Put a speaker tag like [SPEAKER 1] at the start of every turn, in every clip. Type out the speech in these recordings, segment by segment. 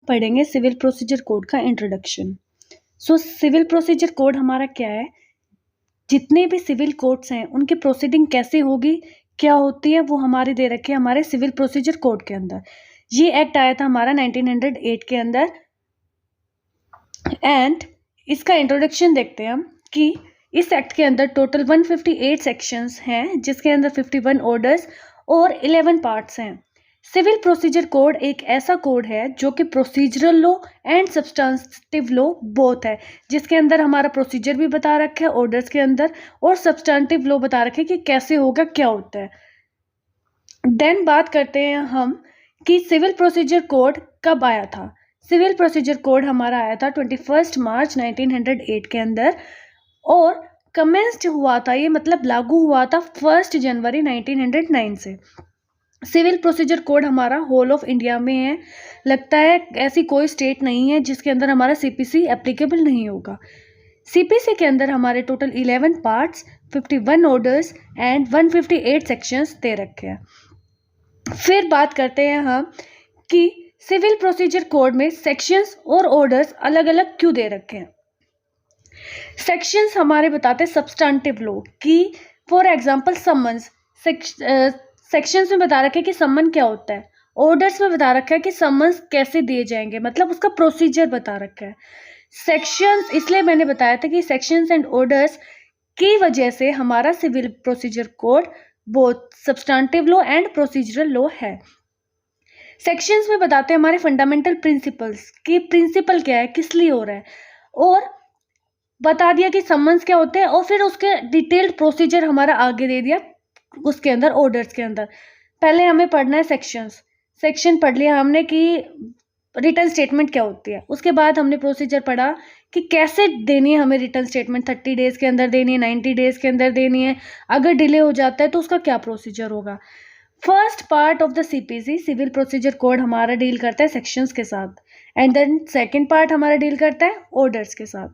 [SPEAKER 1] पढ़ेंगे civil procedure code का introduction. So civil procedure code हमारा क्या है, जितने भी सिविल कोड्स हैं उनकी प्रोसीडिंग कैसे होगी, क्या होती है, वो हमारे दे रखे हैं हमारे सिविल प्रोसीजर कोड के अंदर। ये एक्ट आया था हमारा 1908 के अंदर। एंड इसका इंट्रोडक्शन देखते हैं हम कि इस एक्ट के अंदर टोटल 158 सेक्शंस हैं, जिसके अंदर 51 ऑर्डर्स और 11 पार्ट्स हैं। सिविल प्रोसीजर कोड एक ऐसा कोड है जो कि procedural law and substantive law both है, जिसके अंदर हमारा प्रोसीजर भी बता रखा है ऑर्डर्स के अंदर, और सब्सटेंटिव लॉ बता रखे कि कैसे होगा, क्या होता है। देन बात करते हैं हम कि सिविल प्रोसीजर कोड कब आया था। सिविल प्रोसीजर कोड हमारा आया था 21 मार्च 1908 के अंदर, और कमेंस्ड हुआ था, ये मतलब लागू हुआ था 1 जनवरी 1909 से। सिविल प्रोसीजर कोड हमारा होल ऑफ इंडिया में है। लगता है ऐसी कोई स्टेट नहीं है जिसके अंदर हमारा सीपीसी एप्लीकेबल नहीं होगा। सीपीसी के अंदर हमारे total 11 parts, 51 orders and 158 sections दे रखे हैं। फिर बात करते हैं हम कि सिविल प्रोसीजर कोड में सेक्शंस और ऑर्डर्स अलग अलग क्यों दे रखे हैं। सेक्शंस हमारे बताते हैं सब्सटेंटिव लॉ की, फॉर एग्जांपल समन्स, सेक्शंस में बता रखा है कि सम्मन क्या होता है। ऑर्डर्स में बता रखा है कि सम्मन्स कैसे दिए जाएंगे, मतलब उसका प्रोसीजर बता रखा है। सेक्शंस इसलिए मैंने बताया था कि सेक्शंस एंड ऑर्डर्स की वजह से हमारा civil procedure code both substantive law and procedural law है। सेक्शंस में बताते हैं हमारे फंडामेंटल प्रिंसिपल्स कि प्रिंसिपल क्या है, किस लिए हो रहा है, और बता दिया कि सम्मन्स क्या होते हैं, और फिर उसके डिटेल्ड प्रोसीजर हमारा आगे दे दिया उसके अंदर ऑर्डर्स के अंदर। पहले हमें पढ़ना है सेक्शंस। सेक्शन पढ़ लिया हमने कि रिटर्न स्टेटमेंट क्या होती है। उसके बाद हमने प्रोसीजर पढ़ा कि कैसे देनी है हमें रिटर्न स्टेटमेंट, 30 डेज के अंदर देनी है, 90 डेज के अंदर देनी है, अगर डिले हो जाता है तो उसका क्या प्रोसीजर होगा। First part of the CPC civil procedure code हमारा डील करता है सेक्शंस के साथ, एंड देन सेकेंड पार्ट हमारा डील करता है ऑर्डर्स के साथ।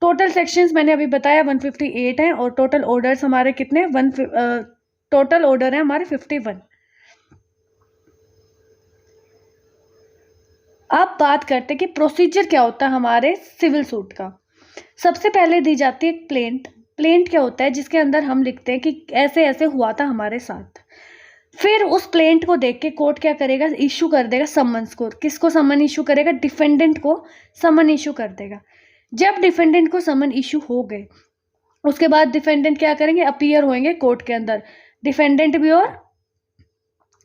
[SPEAKER 1] टोटल सेक्शंस मैंने अभी बताया 158 हैं, और टोटल ऑर्डर्स हमारे कितने, टोटल ऑर्डर है हमारे 51। अब बात करते हैं कि प्रोसीजर क्या होता है हमारे सिविल सूट का। सबसे पहले दी जाती है प्लेंट। प्लेंट क्या होता है, जिसके अंदर हम लिखते हैं कि ऐसे ऐसे हुआ था हमारे साथ। फिर उस प्लेंट को देख के कोर्ट क्या करेगा, इशू कर देगा समन्स को। किसको समन इशू करेगा, डिफेंडेंट को समन इशू कर देगा। जब डिफेंडेंट को समन इशू हो गए, उसके बाद डिफेंडेंट क्या करेंगे, अपीयर होंगे कोर्ट के अंदर। डिफेंडेंट भी और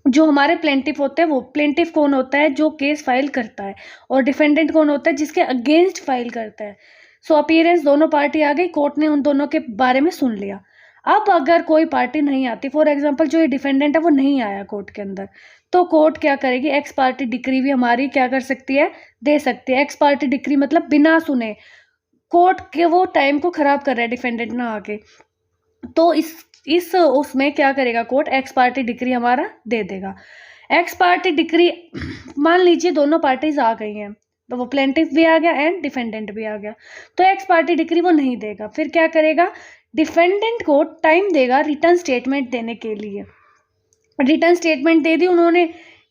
[SPEAKER 1] जो हमारे प्लेंटिफ होते हैं, वो प्लेंटिफ कौन होता है, जो केस फाइल करता है, और डिफेंडेंट कौन होता है, जिसके अगेंस्ट फाइल करता है। सो अपीयरेंस दोनों पार्टी आ गई, कोर्ट ने उन दोनों के बारे में सुन लिया। अब अगर कोई पार्टी नहीं आती, फॉर एग्जांपल जो ये डिफेंडेंट है वो नहीं आया कोर्ट के अंदर, तो कोर्ट क्या करेगी, एक्स पार्टी डिक्री भी हमारी क्या कर सकती है, दे सकती है। एक्स पार्टी डिक्री मतलब बिना सुने, कोर्ट के वो टाइम को खराब कर रहा है डिफेंडेंट ना आके, तो इस उसमें क्या करेगा कोर्ट, एक्स पार्टी डिक्री हमारा दे देगा। एक्स पार्टी डिक्री मान लीजिए दोनों पार्टीज आ गई हैं, तो वो प्लेंटिफ भी आ गया एंड डिफेंडेंट भी आ गया, तो एक्स पार्टी डिक्री वो नहीं देगा। फिर क्या करेगा, डिफेंडेंट को टाइम देगा रिटर्न स्टेटमेंट देने के लिए। रिटर्न स्टेटमेंट दे दी उन्होंने।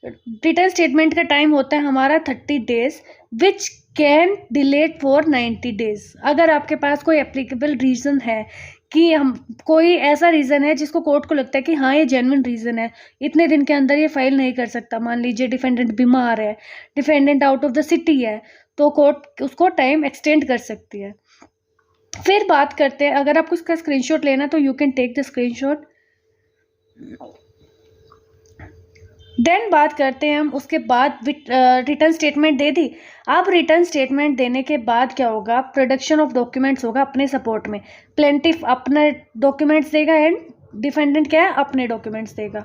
[SPEAKER 1] रिटर्न स्टेटमेंट का टाइम होता है हमारा 30 days, which can delayed for 90 days. अगर आपके पास कोई एप्लीकेबल रीज़न है कि हम कोई ऐसा रीज़न है जिसको कोर्ट को लगता है कि हाँ ये जेन्युइन रीज़न है, इतने दिन के अंदर ये फाइल नहीं कर सकता, मान लीजिए डिफेंडेंट बीमार है, defendant out of the city है, तो कोर्ट उसको टाइम एक्सटेंड कर सकती है। फिर बात करते हैं, अगर आपको इसका स्क्रीनशॉट लेना तो you can take the screenshot. Then बात करते हैं हम उसके बाद रिटर्न स्टेटमेंट दे दी। अब रिटर्न स्टेटमेंट देने के बाद क्या होगा, प्रोडक्शन ऑफ डॉक्यूमेंट्स होगा अपने सपोर्ट में। प्लेंटिफ अपने डॉक्यूमेंट्स देगा एंड डिफेंडेंट क्या है, अपने डॉक्यूमेंट्स देगा।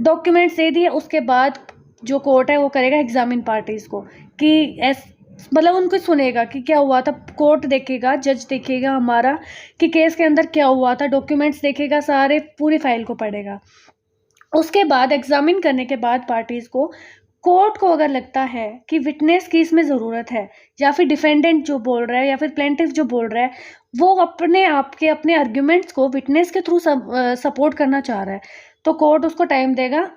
[SPEAKER 1] डॉक्यूमेंट्स दे दिए, उसके बाद जो कोर्ट है वो करेगा एग्जामिन पार्टीज को कि मतलब उनको सुनेगा कि क्या हुआ था। कोर्ट देखेगा, जज देखेगा हमारा कि केस के अंदर क्या हुआ था, डॉक्यूमेंट्स देखेगा सारे, पूरी फाइल को पढ़ेगा। उसके बाद एग्जामिन करने के बाद पार्टीज को, कोर्ट को अगर लगता है कि विटनेस की इसमें ज़रूरत है, या फिर डिफेंडेंट जो बोल रहा है या फिर प्लेंटिफ जो बोल रहा है वो अपने आप के अपने आर्ग्यूमेंट्स को विटनेस के थ्रू सपोर्ट करना चाह रहा है, तो कोर्ट उसको टाइम देगा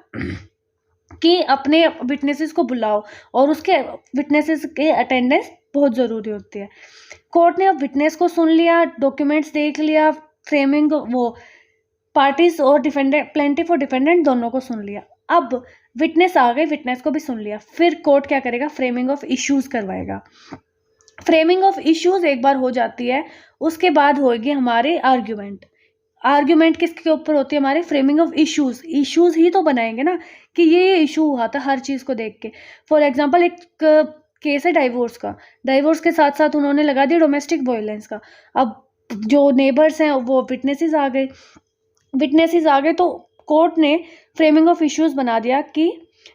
[SPEAKER 1] कि अपने विटनेसेस को बुलाओ और उसके विटनेसेस के अटेंडेंस बहुत ज़रूरी होती है। कोर्ट ने अब विटनेस को सुन लिया, डॉक्यूमेंट्स देख लिया, फ्रेमिंग वो पार्टीज और डिफेंडेंट प्लेंटिफ और डिफेंडेंट दोनों को सुन लिया। अब विटनेस आ गए, विटनेस को भी सुन लिया। फिर कोर्ट क्या करेगा, फ्रेमिंग ऑफ इश्यूज करवाएगा। फ्रेमिंग ऑफ इश्यूज एक बार हो जाती है, उसके बाद होगी हमारे आर्ग्यूमेंट। आर्ग्यूमेंट किसके ऊपर होती है, हमारे फ्रेमिंग ऑफ इश्यूज। इश्यूज ही तो बनाएंगे ना कि ये इशू हुआ था हर चीज़ को देख के। फॉर एग्जांपल एक केस है डाइवोर्स का, डाइवोर्स के साथ साथ उन्होंने लगा दिया डोमेस्टिक वायलेंस का। अब जो नेबर्स हैं वो विटनेसेस आ गए, विटनेसेस आ गए तो कोर्ट ने फ्रेमिंग ऑफ इश्यूज बना दिया कि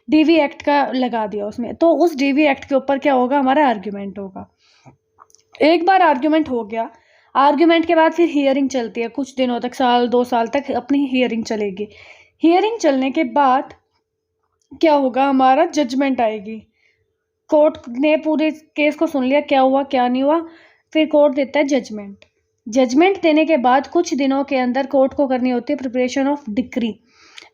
[SPEAKER 1] डीवी एक्ट का लगा दिया उसमें। तो उस डीवी एक्ट के ऊपर क्या होगा, हमारा आर्ग्यूमेंट होगा। एक बार आर्ग्यूमेंट हो गया, आर्ग्यूमेंट के बाद फिर हियरिंग चलती है कुछ दिनों तक, साल 2 साल तक अपनी हियरिंग चलेगी। हियरिंग चलने के बाद क्या होगा, हमारा जजमेंट आएगी। कोर्ट ने पूरे केस को सुन लिया, क्या हुआ क्या नहीं हुआ, फिर कोर्ट देता है जजमेंट। जजमेंट देने के बाद कुछ दिनों के अंदर कोर्ट को करनी होती है प्रिपरेशन ऑफ डिक्री।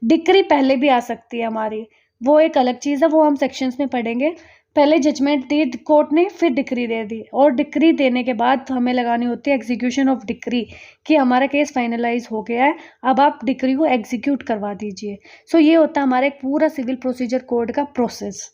[SPEAKER 1] डिक्री पहले भी आ सकती है हमारी, वो एक अलग चीज़ है, वो हम सेक्शंस में पढ़ेंगे। पहले जजमेंट दी कोर्ट ने, फिर डिक्री दे दी, और डिक्री देने के बाद हमें लगानी होती है एग्जीक्यूशन ऑफ डिक्री कि हमारा केस फाइनलाइज हो गया है, अब आप डिक्री को एग्जीक्यूट करवा दीजिए। सो ये होता है हमारा एक पूरा सिविल प्रोसीजर कोड का प्रोसेस।